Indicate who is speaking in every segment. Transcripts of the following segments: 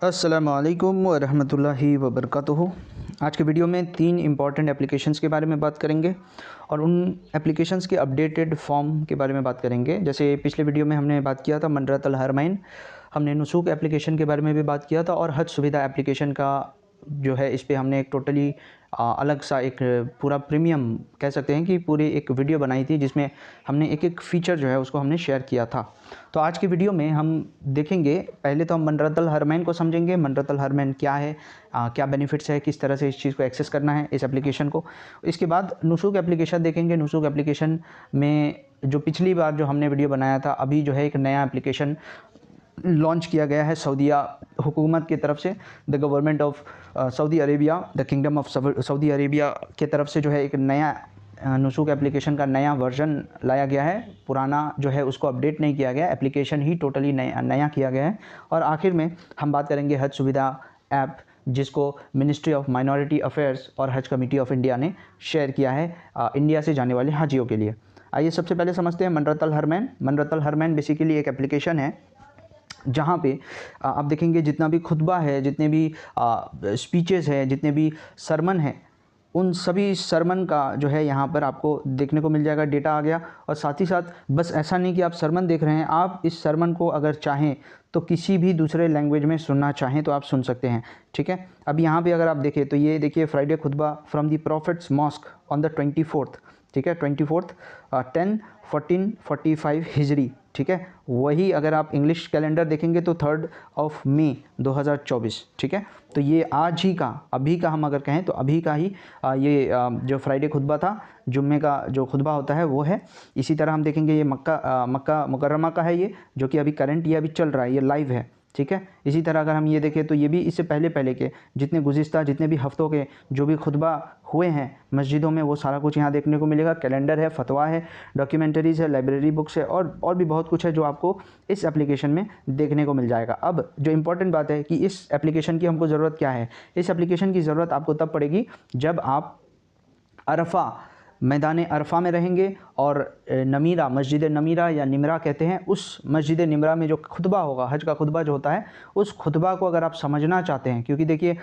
Speaker 1: अस्सलामुअलैकुम वरहमतुल्लाहि वबरकातुहू। आज के वीडियो में 3 इम्पॉर्टेंट एप्लीकेशंस के बारे में बात करेंगे और उन एप्लीकेशंस के अपडेटेड फॉर्म के बारे में बात करेंगे। जैसे पिछले वीडियो में हमने बात किया था मनरतल हरमैन, हमने नुसूक एप्लीकेशन के बारे में भी बात किया था और हज सुविधा एप्लीकेशन का जो है इस पे हमने एक टोटली अलग सा एक पूरा प्रीमियम कह सकते हैं कि पूरी एक वीडियो बनाई थी जिसमें हमने एक एक फ़ीचर जो है उसको हमने शेयर किया था। तो आज की वीडियो में हम देखेंगे, पहले तो हम मनरतल हरमैन को समझेंगे, मनरतल हरमैन क्या है, क्या बेनिफिट्स है, किस तरह से इस चीज़ को एक्सेस करना है इस एप्लीकेशन को। इसके बाद नुसूक एप्लीकेशन देखेंगे। नुसूक एप्लीकेशन में जो पिछली बार जो हमने वीडियो बनाया था, अभी जो है एक नया एप्लीकेशन लॉन्च किया गया है सऊदीया हुकूमत की तरफ से, the government of Saudi Arabia, the kingdom of Saudi Arabia की तरफ से जो है एक नया नुसूक एप्लीकेशन का नया वर्जन लाया गया है। पुराना जो है उसको अपडेट नहीं किया गया, एप्लीकेशन ही टोटली नया किया गया है। और आखिर में हम बात करेंगे हज सुविधा ऐप, जिसको मिनिस्ट्री ऑफ माइनॉरिटी अफेयर्स और हज कमेटी ऑफ इंडिया ने शेयर किया है इंडिया से जाने वाले हाजियों के लिए। आइए सबसे पहले समझते हैं मनरतल हरमैन। मनरतल हरमैन बेसिकली एक एप्लीकेशन है जहाँ पे आप देखेंगे जितना भी खुतबा है, जितने भी स्पीचेस है, जितने भी सरमन है, उन सभी सरमन का जो है यहाँ पर आपको देखने को मिल जाएगा, डेटा आ गया। और साथ ही साथ बस ऐसा नहीं कि आप सरमन देख रहे हैं, आप इस सरमन को अगर चाहें तो किसी भी दूसरे लैंग्वेज में सुनना चाहें तो आप सुन सकते हैं। ठीक है, अब यहाँ पे अगर आप देखें तो ये देखिए फ्राइडे खुतबा from the Prophet's Mosque on the 24th। ठीक है, 24th 10/14/45 हिजरी। ठीक है, वही अगर आप इंग्लिश कैलेंडर देखेंगे तो 3 मई 2024। ठीक है, तो ये आज ही का, अभी का हम अगर कहें तो अभी का ही ये जो फ्राइडे खुतबा था, जुम्मे का जो खुतबा होता है वो है। इसी तरह हम देखेंगे ये मक्का मुकर्रमा का है, ये जो कि अभी करंट ये अभी चल रहा है, ये लाइव है। ठीक है, इसी तरह अगर हम ये देखें तो ये भी इससे पहले के जितने भी हफ्तों के जो भी खुतबा हुए हैं मस्जिदों में, वो सारा कुछ यहाँ देखने को मिलेगा। कैलेंडर है, फतवा है, डॉक्यूमेंटरीज़ है, लाइब्रेरी बुक्स है और भी बहुत कुछ है जो आपको इस एप्लीकेशन में देखने को मिल जाएगा। अब जो इम्पोर्टेंट बात है कि इस एप्लीकेशन की हमको ज़रूरत क्या है। इस एप्लीकेशन की ज़रूरत आपको तब पड़ेगी जब आप अरफा, मैदान अरफा में रहेंगे और नमीरा, मस्जिद नमीरा या निमरा कहते हैं, उस मस्जिद निमरा में जो खुतबा होगा, हज का खुतबा जो होता है, उस खुतबा को अगर आप समझना चाहते हैं, क्योंकि देखिए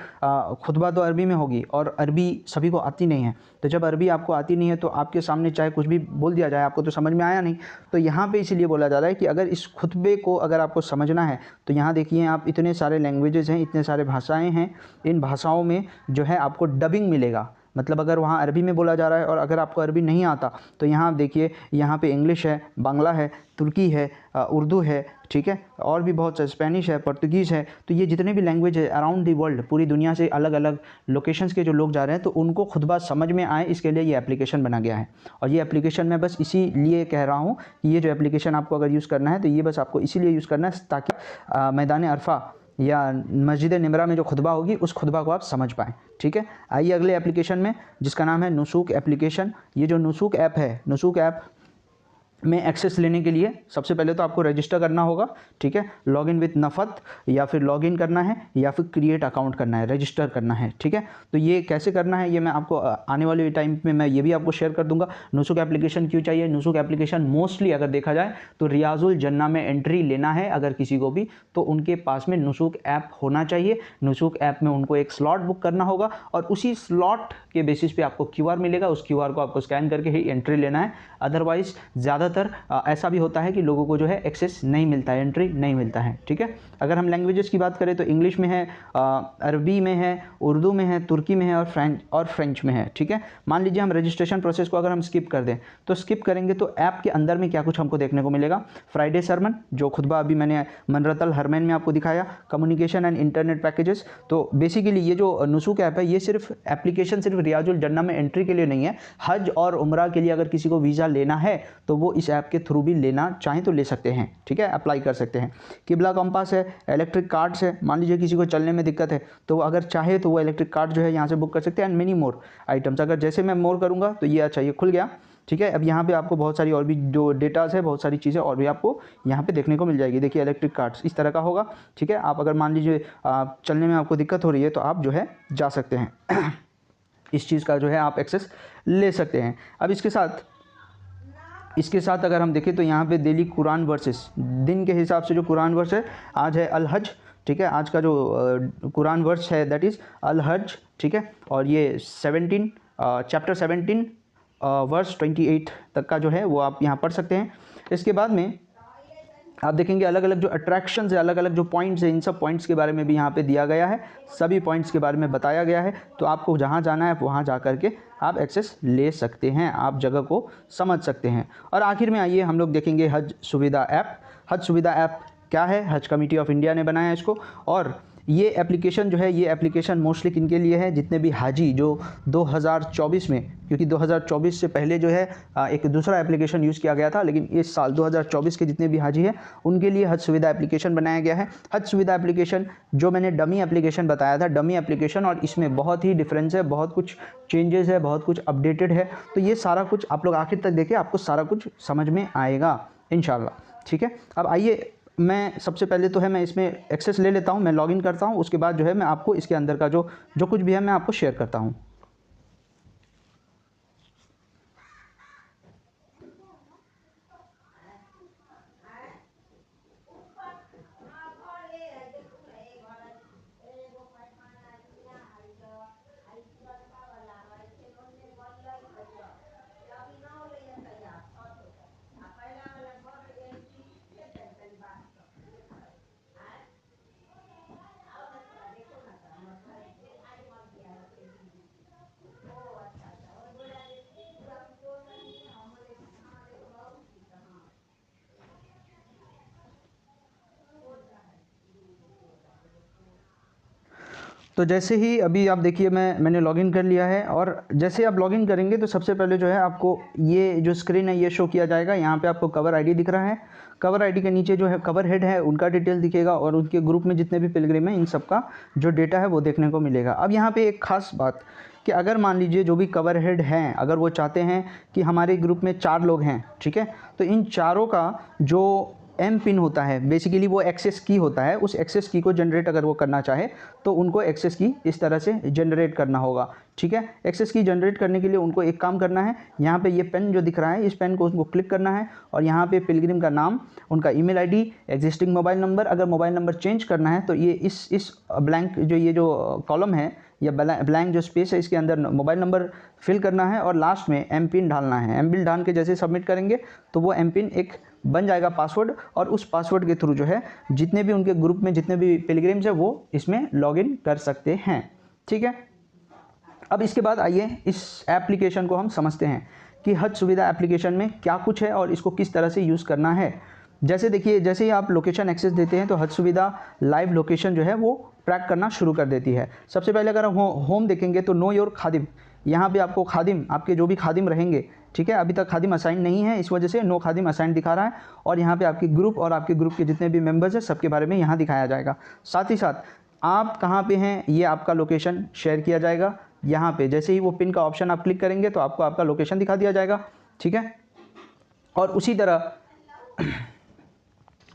Speaker 1: खुतबा तो अरबी में होगी और अरबी सभी को आती नहीं है। तो जब अरबी आपको आती नहीं है तो आपके सामने चाहे कुछ भी बोल दिया जाए, आपको तो समझ में आया नहीं। तो यहाँ पे इसीलिए बोला जा रहा है कि अगर इस खुतबे को अगर आपको समझना है तो यहाँ देखिए आप, इतने सारे लैंग्वेजेस हैं, इतने सारे भाषाएँ हैं, इन भाषाओं में जो है आपको डबिंग मिलेगा। मतलब अगर वहाँ अरबी में बोला जा रहा है और अगर आपको अरबी नहीं आता तो यहाँ देखिए, यहाँ पे इंग्लिश है, बांग्ला है, तुर्की है, उर्दू है, ठीक है, और भी बहुत से, स्पेनिश है, पुर्तगीज़ है। तो ये जितने भी लैंग्वेज है अराउंड दी वर्ल्ड, पूरी दुनिया से अलग अलग लोकेशंस के जो लोग जा रहे हैं तो उनको खुतबा समझ में आए, इसके लिए ये एप्लीकेशन बना गया है। और ये एप्लीकेशन मैं बस इसीलिए कह रहा हूँ कि ये जो एप्लीकेशन आपको अगर यूज़ करना है तो ये बस आपको इसीलिए यूज़ करना है ताकि मैदान अरफा या मस्जिद निमरा में जो खुतबा होगी उस खुतबा को आप समझ पाएँ। ठीक है, आइए अगले एप्लीकेशन में, जिसका नाम है नुसूक एप्लीकेशन। ये जो नुसूक ऐप है, नुसूक ऐप में एक्सेस लेने के लिए सबसे पहले तो आपको रजिस्टर करना होगा। ठीक है, लॉगिन विथ नफ़त, या फिर लॉगिन करना है, या फिर क्रिएट अकाउंट करना है, रजिस्टर करना है। ठीक है, तो ये कैसे करना है ये मैं आपको आने वाले टाइम में मैं ये भी आपको शेयर कर दूंगा। नुसूक एप्लीकेशन क्यों चाहिए? नुसूक एप्लीकेशन मोस्टली अगर देखा जाए तो रियाजुल जन्ना में एंट्री लेना है अगर किसी को भी, तो उनके पास में नुसूक ऐप होना चाहिए। नुसूक ऐप में उनको एक स्लॉट बुक करना होगा और उसी स्लॉट के बेसिस पे आपको QR मिलेगा, उस QR को आपको स्कैन करके ही एंट्री लेना है। अदरवाइज ज़्यादातर ऐसा भी होता है कि लोगों को जो है एक्सेस नहीं मिलता है, एंट्री नहीं मिलता है। ठीक है, अगर हम लैंग्वेजेस की बात करें तो इंग्लिश में है, अरबी में है, उर्दू में है, तुर्की में है और फ्रेंच में है। ठीक है, मान लीजिए हम रजिस्ट्रेशन प्रोसेस को अगर हम स्किप कर दें तो स्किप करेंगे तो ऐप के अंदर में क्या कुछ हमको देखने को मिलेगा। फ्राइडे सरमन, जो खुतबा अभी मैंने मनरतल हरमैन में आपको दिखाया, कम्युनिकेशन एंड इंटरनेट पैकेजेस। तो बेसिकली ये जो नुसूक ऐप है, ये सिर्फ एप्लीकेशन सिर्फ रियाजुल जन्ना में एंट्री के लिए नहीं है। हज और उम्रा के लिए अगर किसी को वीज़ा लेना है तो वो इस ऐप के थ्रू भी लेना चाहें तो ले सकते हैं। ठीक है, अप्लाई कर सकते हैं। किबला कंपास है, इलेक्ट्रिक कार्ड्स है, मान लीजिए किसी को चलने में दिक्कत है तो अगर चाहे तो वो इलेक्ट्रिक कार्ड जो है यहाँ से बुक कर सकते हैं। एंड मेनी मोर आइटम्स, अगर जैसे मैं मोर करूँगा तो ये अच्छा, ये खुल गया। ठीक है, अब यहाँ पे आपको बहुत सारी और भी जो डेटास है, बहुत सारी चीज़ें और भी आपको यहाँ पे देखने को मिल जाएगी। देखिए इलेक्ट्रिक कार्ड्स इस तरह का होगा। ठीक है, आप अगर मान लीजिए चलने में आपको दिक्कत हो रही है तो आप जो है जा सकते हैं इस चीज़ का जो है आप एक्सेस ले सकते हैं। अब इसके साथ अगर हम देखें तो यहाँ पे डेली कुरान वर्सेस, दिन के हिसाब से जो कुरान वर्स है, आज है अल हज ठीक है। आज का जो कुरान वर्स है दैट इज़ अल हज, ठीक है। और ये 17 चैप्टर 17 वर्स 28 तक का जो है वो आप यहाँ पढ़ सकते हैं। इसके बाद में आप देखेंगे अलग अलग जो अट्रैक्शंस है, अलग अलग जो पॉइंट्स है, इन सब पॉइंट्स के बारे में भी यहाँ पे दिया गया है, सभी पॉइंट्स के बारे में बताया गया है। तो आपको जहाँ जाना है वहाँ जा कर के आप एक्सेस ले सकते हैं, आप जगह को समझ सकते हैं। और आखिर में आइए हम लोग देखेंगे हज सुविधा ऐप। हज सुविधा ऐप क्या है? हज कमेटी ऑफ इंडिया ने बनाया है इसको। और ये एप्लीकेशन जो है, ये एप्लीकेशन मोस्टली किनके लिए है? जितने भी हाजी जो 2024 में, क्योंकि 2024 से पहले जो है एक दूसरा एप्लीकेशन यूज़ किया गया था, लेकिन इस साल 2024 के जितने भी हाजी हैं उनके लिए हज सुविधा एप्लीकेशन बनाया गया है। हज सुविधा एप्लीकेशन जो मैंने डमी एप्लीकेशन बताया था, डमी एप्लीकेशन, और इसमें बहुत ही डिफरेंस है, बहुत कुछ चेंजेस है, बहुत कुछ अपडेटेड है। तो ये सारा कुछ आप लोग आखिर तक देखें, आपको सारा कुछ समझ में आएगा इंशाल्लाह, ठीक है। अब आइए, मैं सबसे पहले तो है मैं इसमें एक्सेस ले लेता हूँ, मैं लॉगिन करता हूँ, उसके बाद जो है मैं आपको इसके अंदर का जो कुछ भी है मैं आपको शेयर करता हूँ। तो जैसे ही अभी आप देखिए मैंने लॉगिन कर लिया है, और जैसे आप लॉगिन करेंगे तो सबसे पहले जो है आपको ये जो स्क्रीन है ये शो किया जाएगा। यहाँ पे आपको कवर आईडी दिख रहा है, कवर आईडी के नीचे जो है कवर हेड है उनका डिटेल दिखेगा, और उनके ग्रुप में जितने भी पिलग्रिम हैं इन सब का जो डेटा है वो देखने को मिलेगा। अब यहाँ पर एक खास बात कि अगर मान लीजिए जो भी कवर हेड हैं, अगर वो चाहते हैं कि हमारे ग्रुप में 4 लोग हैं, ठीक है, तो इन चारों का जो एम पिन होता है, बेसिकली वो एक्सेस की होता है, उस एक्सेस की को जनरेट अगर वो करना चाहे तो उनको एक्सेस की इस तरह से जनरेट करना होगा, ठीक है। एक्सेस की जनरेट करने के लिए उनको एक काम करना है, यहाँ पे ये पेन जो दिख रहा है इस पेन को उनको क्लिक करना है, और यहाँ पे पिलग्रिम का नाम, उनका email ID, existing mobile number, अगर मोबाइल नंबर चेंज करना है तो ये इस ब्लैंक जो ये जो कॉलम है या ब्लैंक जो स्पेस है इसके अंदर मोबाइल नंबर फिल करना है, और लास्ट में एम पिन डालना है। एम पिन डाल के जैसे सबमिट करेंगे तो वो एम पिन एक बन जाएगा पासवर्ड, और उस पासवर्ड के थ्रू जो है जितने भी उनके ग्रुप में जितने भी पिलग्रिम्स है वो इसमें लॉगिन कर सकते हैं, ठीक है। अब इसके बाद आइए इस एप्लीकेशन को हम समझते हैं कि हज सुविधा एप्लीकेशन में क्या कुछ है और इसको किस तरह से यूज़ करना है। जैसे देखिए, जैसे ही आप लोकेशन एक्सेस देते हैं तो हज सुविधा लाइव लोकेशन जो है वो ट्रैक करना शुरू कर देती है। सबसे पहले अगर हम होम देखेंगे तो नो योर खादिम, यहाँ पे आपको खादिम, आपके जो भी खादिम रहेंगे, ठीक है, अभी तक खादिम असाइन नहीं है, इस वजह से नो खादिम असाइन दिखा रहा है। और यहाँ पे आपके ग्रुप और आपके ग्रुप के जितने भी मेंबर्स हैं सबके बारे में यहाँ दिखाया जाएगा। साथ ही साथ आप कहाँ पे हैं ये आपका लोकेशन शेयर किया जाएगा। यहाँ पे जैसे ही वो पिन का ऑप्शन आप क्लिक करेंगे तो आपको आपका लोकेशन दिखा दिया जाएगा, ठीक है। और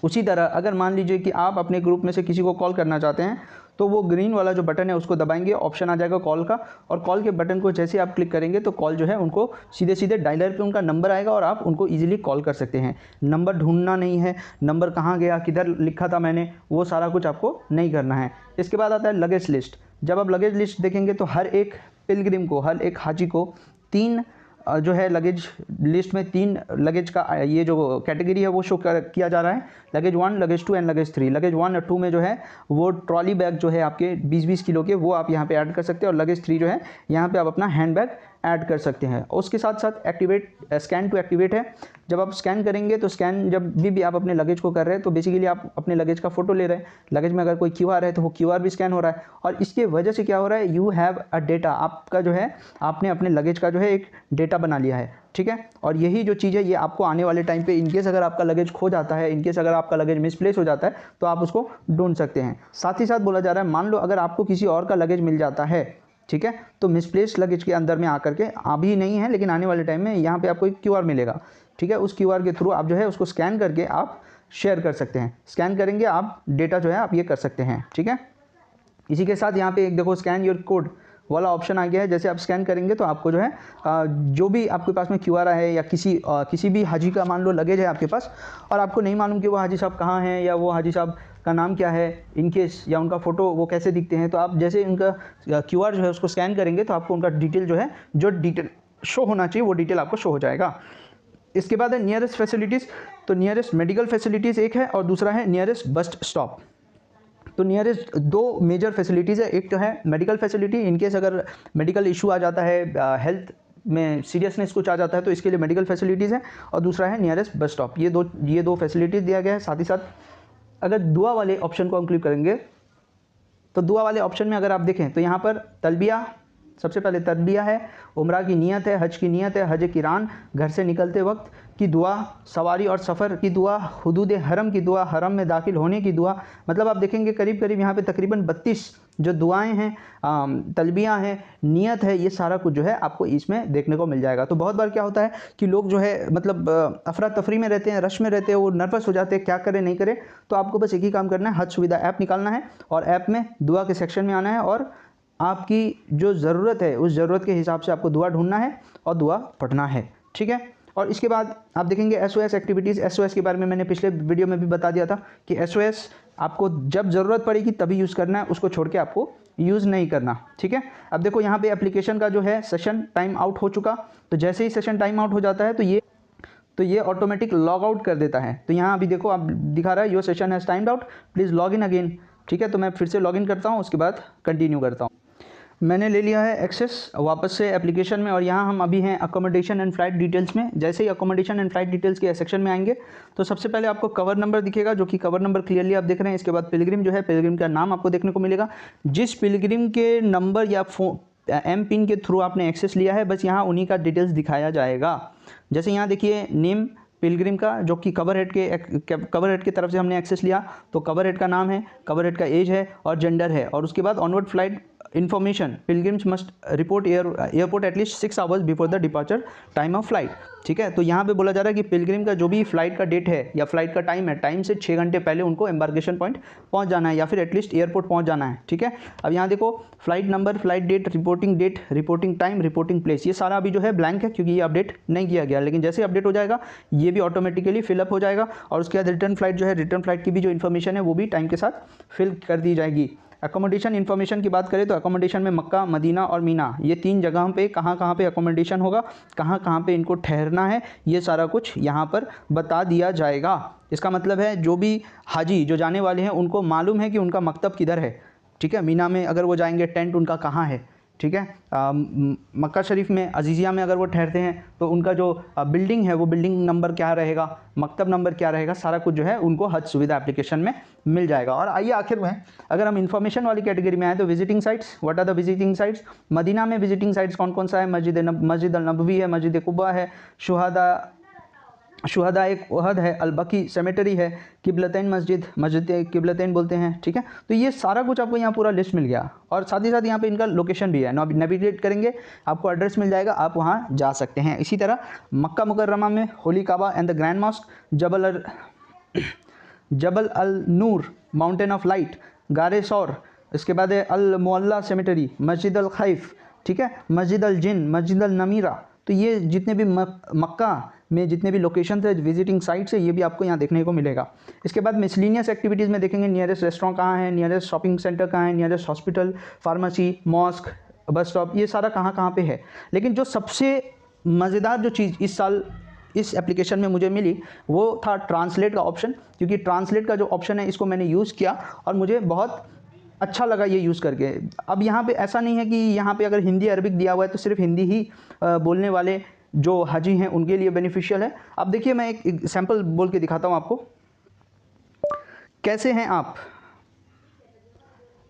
Speaker 1: उसी तरह अगर मान लीजिए कि आप अपने ग्रुप में से किसी को कॉल करना चाहते हैं तो वो ग्रीन वाला जो बटन है उसको दबाएंगे, ऑप्शन आ जाएगा कॉल का, और कॉल के बटन को जैसे आप क्लिक करेंगे तो कॉल जो है उनको सीधे सीधे डायलर पे उनका नंबर आएगा और आप उनको इजीली कॉल कर सकते हैं। नंबर ढूंढना नहीं है, नंबर कहाँ गया, किधर लिखा था मैंने, वो सारा कुछ आपको नहीं करना है। इसके बाद आता है लगेज लिस्ट। जब आप लगेज लिस्ट देखेंगे तो हर एक पिलग्रिम को, हर एक हाजी को 3 जो है लगेज लिस्ट में 3 लगेज का ये जो कैटेगरी है वो शो किया जा रहा है, luggage 1, luggage 2 and luggage 3। Luggage 1 और 2 में जो है वो ट्रॉली बैग जो है आपके 20-20 किलो के वो आप यहाँ पे ऐड कर सकते हैं, और लगेज 3 जो है यहाँ पे आप अपना हैंड बैग ऐड कर सकते हैं। उसके साथ साथ स्कैन टू एक्टिवेट है। जब आप स्कैन करेंगे तो स्कैन जब भी आप अपने लगेज को कर रहे हैं तो बेसिकली आप अपने लगेज का फोटो ले रहे हैं, लगेज में अगर कोई QR है तो वो QR भी स्कैन हो रहा है, और इसके वजह से क्या हो रहा है, यू हैव अ डेटा, आपका जो है आपने अपने लगेज का जो है एक डेटा बना लिया है, ठीक है। और यही जो चीज़ है ये आपको आने वाले टाइम पे इनकेस अगर आपका लगेज खो जाता है, इनकेस अगर आपका लगेज मिसप्लेस हो जाता है तो आप उसको ढूंढ सकते हैं। साथ ही साथ बोला जा रहा है, मान लो अगर आपको किसी और का लगेज मिल जाता है, ठीक है, तो मिसप्लेस लगेज के अंदर में आकर के अभी नहीं है लेकिन आने वाले टाइम में यहाँ पे आपको एक QR मिलेगा, ठीक है। उस QR के थ्रू आप जो है उसको स्कैन करके आप शेयर कर सकते हैं। स्कैन करेंगे आप डेटा जो है आप ये कर सकते हैं, ठीक है। इसी के साथ यहाँ पे एक देखो स्कैन योर कोड वाला ऑप्शन आ गया है। जैसे आप स्कैन करेंगे तो आपको जो है जो भी आपके पास में QR है या किसी भी हाजी का मान लो लगेज है आपके पास और आपको नहीं मालूम कि वो हाजी साहब कहाँ हैं या वो हाजी साहब का नाम क्या है, इनकेस, या उनका फ़ोटो वो कैसे दिखते हैं, तो आप जैसे उनका QR जो है उसको स्कैन करेंगे तो आपको उनका डिटेल जो है, जो डिटेल शो होना चाहिए वो डिटेल आपको शो हो जाएगा। इसके बाद है नियरेस्ट फैसिलिटीज़। तो नियरेस्ट मेडिकल फैसिलिटीज़ एक है और दूसरा है नियरेस्ट बस स्टॉप। तो नियरेस्ट दो मेजर फैसिलिटीज़ है, एक तो है मेडिकल फैसिलिटी, इनकेस अगर मेडिकल इशू आ जाता है, हेल्थ में सीरियसनेस कुछ आ जाता है तो इसके लिए मेडिकल फैसिलिटीज़ है, और दूसरा है नियरेस्ट बस स्टॉप। ये दो फैसिलिटीज़ दिया गया है। साथ ही साथ अगर दुआ वाले ऑप्शन को हम क्लिक करेंगे तो दुआ वाले ऑप्शन में अगर आप देखें तो यहाँ पर तलबिया, सबसे पहले तलबिया है, उम्रा की नियत है, हज की नियत है, हज किरान, घर से निकलते वक्त की दुआ, सवारी और सफ़र की दुआ, हुदूद हरम की दुआ, हरम में दाखिल होने की दुआ। मतलब आप देखेंगे करीब करीब यहाँ पे तकरीबन 32 जो दुआएं हैं, तलबिया हैं, नियत है, ये सारा कुछ जो है आपको इसमें देखने को मिल जाएगा। तो बहुत बार क्या होता है कि लोग जो है मतलब अफरा तफरी में रहते हैं, रश में रहते हैं, वो नर्वस हो जाते हैं, क्या करें नहीं करें। तो आपको बस एक ही काम करना है, हज सुविधा ऐप निकालना है और ऐप में दुआ के सेक्शन में आना है और आपकी जो ज़रूरत है उस ज़रूरत के हिसाब से आपको दुआ ढूंढना है और दुआ पढ़ना है, ठीक है। और इसके बाद आप देखेंगे SOS एक्टिविटीज़। SOS के बारे में मैंने पिछले वीडियो में भी बता दिया था कि SOS आपको जब ज़रूरत पड़ेगी तभी यूज़ करना है, उसको छोड़ के आपको यूज़ नहीं करना, ठीक है। अब देखो यहाँ पे एप्लीकेशन का जो है सेशन टाइम आउट हो चुका, तो जैसे ही सेशन टाइम आउट हो जाता है तो ये ऑटोमेटिक लॉग आउट कर देता है। तो यहाँ अभी देखो आप दिखा रहा है your session has timed out, please log in again, ठीक है। तो मैं फिर से लॉग इन करता हूँ, उसके बाद कंटिन्यू करता हूँ। मैंने ले लिया है एक्सेस वापस से एप्लीकेशन में और यहाँ हम अभी हैं अकोमोडेशन एंड फ्लाइट डिटेल्स में। जैसे ही अकोमोडेशन एंड फ्लाइट डिटेल्स के सेक्शन में आएंगे तो सबसे पहले आपको कवर नंबर दिखेगा, जो कि कवर नंबर क्लियरली आप देख रहे हैं। इसके बाद पिलग्रिम जो है, पिलग्रिम का नाम आपको देखने को मिलेगा। जिस पिलग्रिम के नंबर या एम पिन के थ्रू आपने एक्सेस लिया है, बस यहाँ उन्हीं का डिटेल्स दिखाया जाएगा। जैसे यहाँ देखिए नेम पिलग्रिम का, जो कि कवर हेड की तरफ से हमने एक्सेस लिया, तो कवर हेड का नाम है, कवर हेड का एज है और जेंडर है। और उसके बाद onward flight information, pilgrims must report airport at least 6 hours before the departure time of flight, ठीक है। तो यहाँ पे बोला जा रहा है कि पिलग्रिम का जो भी फ्लाइट का डेट है या फ्लाइट का टाइम है, टाइम से 6 घंटे पहले उनको एम्बार्केशन पॉइंट पहुँच जाना है या फिर एटलीस्ट एयरपोर्ट पहुँच जाना है, ठीक है। अब यहाँ देखो flight number, flight date, reporting time, reporting place, ये सारा अभी जो है ब्लैंक है क्योंकि ये अपडेट नहीं किया गया, लेकिन जैसे अपडेट हो जाएगा ये भी ऑटोमेटिकली फिलअप हो जाएगा। और उसके बाद रिटर्न फ्लाइट जो है, रिटर्न फ्लाइट की भी जो इन्फॉर्मेशन है वो भी टाइम के साथ फिल कर दी जाएगी। अकोमोडेशन इन्फॉर्मेशन की बात करें तो अकोमोडेशन में मक्का, मदीना और मीना, ये 3 जगहों पे कहाँ पे अकोमोडेशन होगा, कहाँ पे इनको ठहरना है, ये सारा कुछ यहाँ पर बता दिया जाएगा। इसका मतलब है जो भी हाजी जो जाने वाले हैं उनको मालूम है कि उनका मकतब किधर है, ठीक है। मीना में अगर वो जाएंगे टेंट उनका कहाँ है, ठीक है। मक्का शरीफ में, अजीज़िया में अगर वो ठहरते हैं तो उनका जो बिल्डिंग है वो बिल्डिंग नंबर क्या रहेगा, मकतब नंबर क्या रहेगा, सारा कुछ जो है उनको हज सुविधा एप्लीकेशन में मिल जाएगा। और आइए आखिर में अगर हम इन्फॉर्मेशन वाली कैटेगरी में आए तो visiting sites, what are the visiting sites. Medina में विजिटिंग साइट्स कौन कौन सा है, मस्जिद अल नबवी है, मस्जिद कुबा है, शुहदा एक उहद है, अलबकी सेमेटरी है, किबलतैन मस्जिद किबलतैन बोलते हैं, ठीक है। तो ये सारा कुछ आपको यहाँ पूरा लिस्ट मिल गया और साथ ही साथ यहाँ पे इनका लोकेशन भी है, नेविगेट करेंगे आपको एड्रेस मिल जाएगा, आप वहाँ जा सकते हैं। इसी तरह मक्का मुकर्रमा में holy Kaaba and the Grand Mosque, Jabal al Noor mountain of light, गारे सौर, इसके बाद है अल मुअल्ला सेमेटरी, मस्जिद अल खैफ, ठीक है, मस्जिद अल जिन, मस्जिद अल नमीरा। तो ये जितने भी मक्का में जितने भी लोकेशन है, विजिटिंग साइट्स है, ये भी आपको यहाँ देखने को मिलेगा। इसके बाद मिसलिनियस एक्टिविटीज़ में देखेंगे नियरेस्ट रेस्टोरेंट कहाँ है, नियरेस्ट शॉपिंग सेंटर कहाँ है, nearest hospital, pharmacy, mosque, bus stop, ये सारा कहाँ पे है। लेकिन जो सबसे मज़ेदार जो चीज़ इस साल इस एप्लीकेशन में मुझे मिली वो था ट्रांसलेट का ऑप्शन, क्योंकि ट्रांसलेट का जो ऑप्शन है इसको मैंने यूज़ किया और मुझे बहुत अच्छा लगा ये यूज़ करके। अब यहाँ पे ऐसा नहीं है कि यहाँ पे अगर हिंदी अरबिक दिया हुआ है तो सिर्फ हिंदी ही बोलने वाले जो हाजी हैं उनके लिए बेनिफिशियल है। अब देखिए मैं एक सैम्पल बोल के दिखाता हूँ आपको, कैसे हैं आप।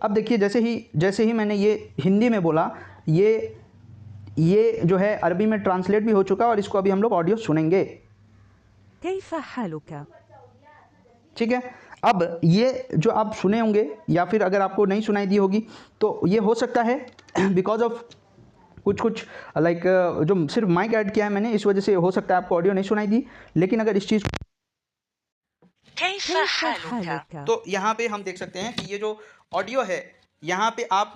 Speaker 1: अब देखिए जैसे ही मैंने ये हिंदी में बोला, ये जो है अरबी में ट्रांसलेट भी हो चुका और इसको अभी हम लोग ऑडियो सुनेंगे।
Speaker 2: कैसा हालुका,
Speaker 1: ठीक है। अब ये जो आप सुने होंगे या फिर अगर आपको नहीं सुनाई दी होगी तो ये हो सकता है बिकॉज ऑफ कुछ लाइक जो सिर्फ माइक ऐड किया है मैंने, इस वजह से हो सकता है आपको ऑडियो नहीं सुनाई दी। लेकिन अगर इस चीज़ तो यहाँ पे हम देख सकते हैं कि ये जो ऑडियो है यहाँ पे आप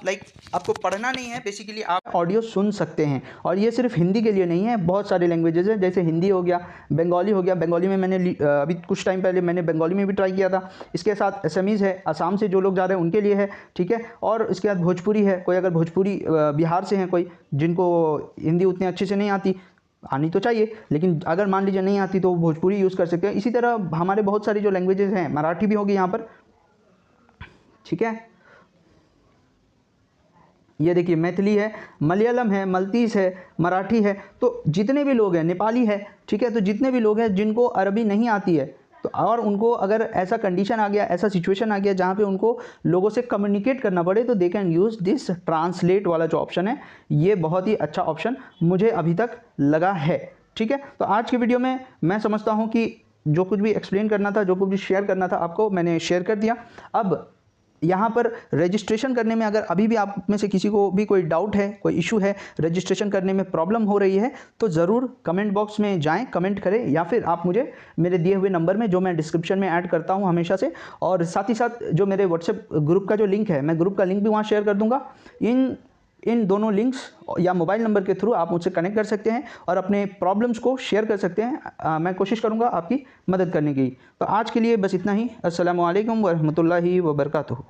Speaker 1: आपको पढ़ना नहीं है, बेसिकली आप ऑडियो सुन सकते हैं। और ये सिर्फ हिंदी के लिए नहीं है, बहुत सारे लैंग्वेजेस हैं, जैसे हिंदी हो गया, बंगाली हो गया। बंगाली में मैंने अभी कुछ टाइम पहले मैंने बंगाली में भी ट्राई किया था। इसके साथ असमीज़ है, असम से जो लोग जा रहे हैं उनके लिए है, ठीक है। और इसके बाद भोजपुरी है, कोई अगर भोजपुरी बिहार से हैं कोई, जिनको हिंदी उतनी अच्छे से नहीं आनी तो चाहिए, लेकिन अगर मान लीजिए नहीं आती तो वो भोजपुरी यूज़ कर सकते हैं। इसी तरह हमारे बहुत सारी जो लैंग्वेजेस हैं, मराठी भी होगी यहाँ पर, ठीक है। ये देखिए मैथिली है, मलयालम है, मल्तीस है, मराठी है। तो जितने भी लोग हैं, नेपाली है, ठीक है। तो जितने भी लोग हैं जिनको अरबी नहीं आती है, तो और उनको अगर ऐसा कंडीशन आ गया, ऐसा सिचुएशन आ गया जहाँ पे उनको लोगों से कम्युनिकेट करना पड़े, तो they can use this translate वाला जो ऑप्शन है, ये बहुत ही अच्छा ऑप्शन मुझे अभी तक लगा है, ठीक है। तो आज की वीडियो में मैं समझता हूँ कि जो कुछ भी एक्सप्लेन करना था, जो कुछ भी शेयर करना था आपको, मैंने शेयर कर दिया। अब यहाँ पर रजिस्ट्रेशन करने में अगर अभी भी आप में से किसी को भी कोई डाउट है, कोई इशू है, रजिस्ट्रेशन करने में प्रॉब्लम हो रही है, तो ज़रूर कमेंट बॉक्स में जाएं, कमेंट करें, या फिर आप मुझे मेरे दिए हुए नंबर में, जो मैं डिस्क्रिप्शन में ऐड करता हूँ हमेशा से, और साथ ही साथ जो मेरे व्हाट्सएप ग्रुप का जो लिंक है, मैं ग्रुप का लिंक भी वहाँ शेयर कर दूँगा। इन दोनों लिंक्स या मोबाइल नंबर के थ्रू आप मुझसे कनेक्ट कर सकते हैं और अपने प्रॉब्लम्स को शेयर कर सकते हैं। मैं कोशिश करूँगा आपकी मदद करने की। तो आज के लिए बस इतना ही। अस्सलामु अलैकुम व रहमतुल्लाहि व बरकातुहू।